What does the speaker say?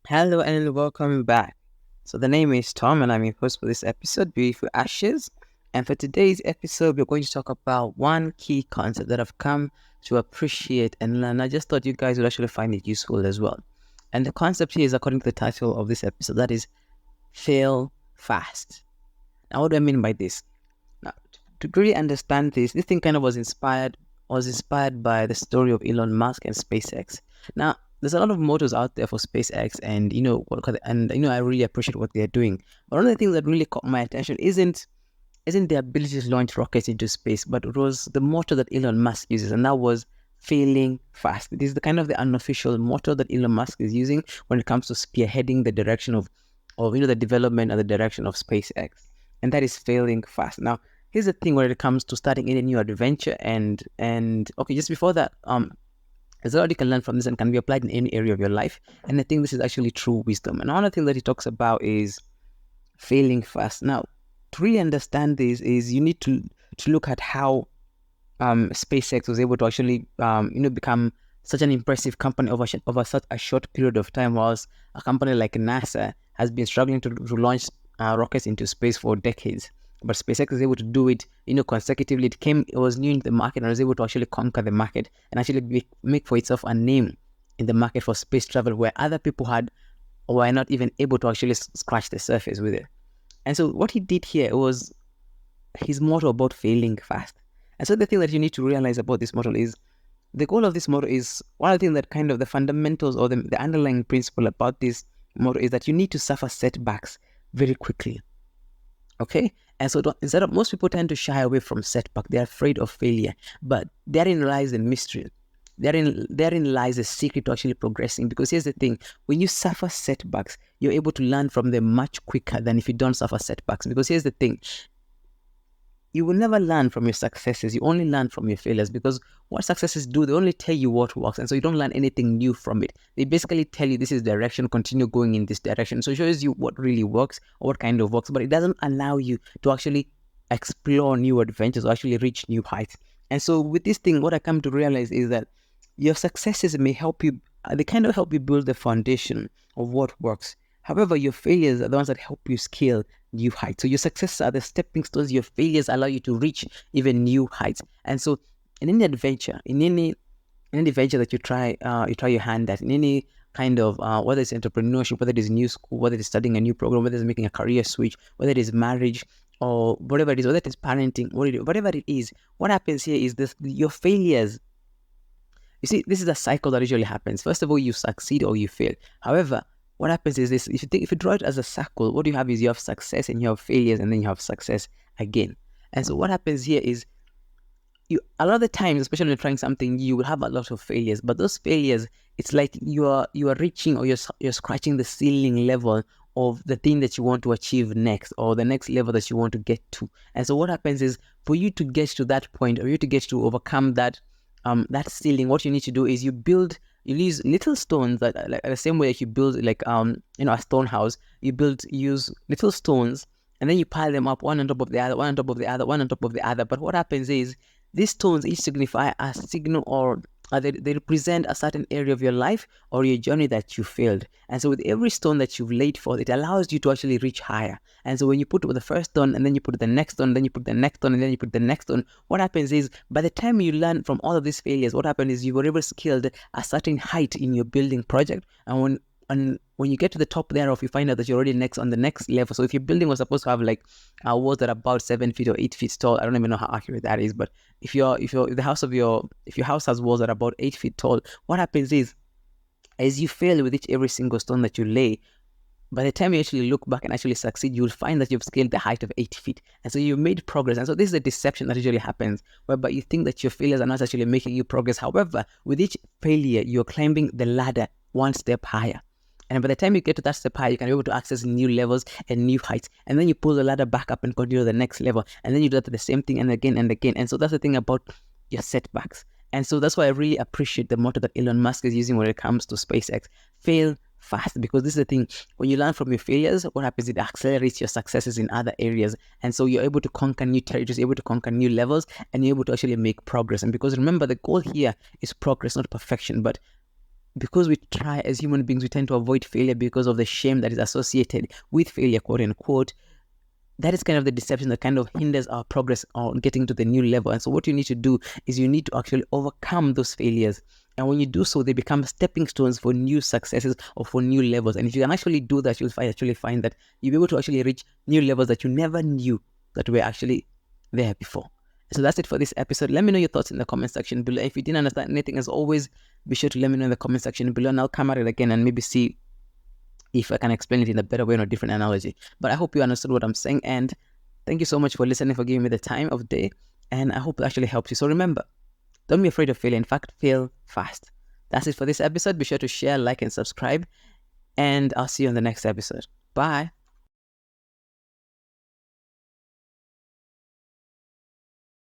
Hello and welcome back. So the name is Tom and I'm your host for this episode, Beautiful Ashes. And for today's episode, we're going to talk about one key concept that I've come to appreciate and learn. I just thought you guys would actually find it useful as well. And the concept here is according to the title of this episode, that is fail fast. Now, what do I mean by this? Now, to really understand this thing kind of was inspired by the story of Elon Musk and SpaceX. Now, there's a lot of motors out there for SpaceX, and I really appreciate what they're doing. But one of the things that really caught my attention isn't the ability to launch rockets into space, but it was the motto that Elon Musk uses, and that was failing fast. This is the kind of the unofficial motto that Elon Musk is using when it comes to spearheading the direction of the development and the direction of SpaceX, and that is failing fast. Now, here's the thing when it comes to starting any new adventure, and okay, just before that, there's a lot you can learn from this and can be applied in any area of your life. And I think this is actually true wisdom. And another thing that he talks about is failing fast. Now, to really understand this is you need to look at how SpaceX was able to actually become such an impressive company over such a short period of time, whilst a company like NASA has been struggling to launch rockets into space for decades. But SpaceX was able to do it, consecutively. It was new in the market and was able to actually conquer the market and actually make for itself a name in the market for space travel where other people had or were not even able to actually scratch the surface with it. And so what he did here was his motto about failing fast. And so the thing that you need to realize about this model is the goal of this model is one of the things that kind of the fundamentals or the underlying principle about this model is that you need to suffer setbacks very quickly. Okay, and so instead of most people tend to shy away from setback, they're afraid of failure, but therein lies the mystery. Therein lies the secret to actually progressing. Because here's the thing: when you suffer setbacks, you're able to learn from them much quicker than if you don't suffer setbacks. Because here's the thing: you will never learn from your successes. You only learn from your failures, because what successes do, they only tell you what works. And so you don't learn anything new from it. They basically tell you this is direction, continue going in this direction. So it shows you what really works or what kind of works, but it doesn't allow you to actually explore new adventures or actually reach new heights. And so with this thing, what I come to realize is that your successes may help you, they kind of help you build the foundation of what works. However, your failures are the ones that help you scale new heights. So your successes are the stepping stones. Your failures allow you to reach even new heights. And so, in any adventure, in any venture that you try your hand at, in any kind of whether it's entrepreneurship, whether it is new school, whether it's studying a new program, whether it's making a career switch, whether it is marriage or whatever it is, whether it is parenting, whatever it is, what happens here is this: your failures. You see, this is a cycle that usually happens. First of all, you succeed or you fail. However, what happens is this: if you draw it as a circle, what you have is you have success and you have failures and then you have success again. And so what happens here is a lot of the times, especially when you're trying something, you will have a lot of failures. But those failures, it's like you are reaching or you're scratching the ceiling level of the thing that you want to achieve next, or the next level that you want to get to. And so what happens is, for you to get to that point, or you to get to overcome that ceiling, what you need to do is you use little stones that like the same way that you build like a stone house. Use little stones, and then you pile them up one on top of the other, one on top of the other, one on top of the other. But what happens is these stones each signify a signal, or they represent a certain area of your life or your journey that you failed. And so with every stone that you've laid forth, it allows you to actually reach higher. And so when you put the first stone, and then you put the next stone, then you put the next stone, and then you put the next stone, what happens is, by the time you learn from all of these failures, what happens is you were able to scale a certain height in your building project. And when you get to the top thereof, you find out that you're already next on the next level. So if your building was supposed to have like walls that are about 7 feet or 8 feet tall, I don't even know how accurate that is, but if your house has walls that are about 8 feet tall, what happens is, as you fail with every single stone that you lay, by the time you actually look back and actually succeed, you'll find that you've scaled the height of 8 feet. And so you made progress. And so this is a deception that usually happens, whereby you think that your failures are not actually making you progress. However, with each failure, you're climbing the ladder one step higher. And by the time you get to that step high, you can be able to access new levels and new heights. And then you pull the ladder back up and continue the next level. And then you do that the same thing and again and again. And so that's the thing about your setbacks. And so that's why I really appreciate the motto that Elon Musk is using when it comes to SpaceX. Fail fast, because this is the thing: when you learn from your failures, what happens? It accelerates your successes in other areas, and so you're able to conquer new territories, you're able to conquer new levels, and you're able to actually make progress. And because remember, the goal here is progress, not perfection. But because we try as human beings, we tend to avoid failure because of the shame that is associated with failure, quote unquote. That is kind of the deception that kind of hinders our progress on getting to the new level. And so what you need to do is you need to actually overcome those failures. And when you do so, they become stepping stones for new successes or for new levels. And if you can actually do that, you'll actually find that you'll be able to actually reach new levels that you never knew that were actually there before. So that's it for this episode. Let me know your thoughts in the comment section below. If you didn't understand anything, as always, be sure to let me know in the comment section below, and I'll come at it again and maybe see if I can explain it in a better way or a different analogy. But I hope you understood what I'm saying, and thank you so much for listening, for giving me the time of day, and I hope it actually helps you. So remember, don't be afraid of failure. In fact, fail fast. That's it for this episode. Be sure to share, like, and subscribe, and I'll see you on the next episode. Bye.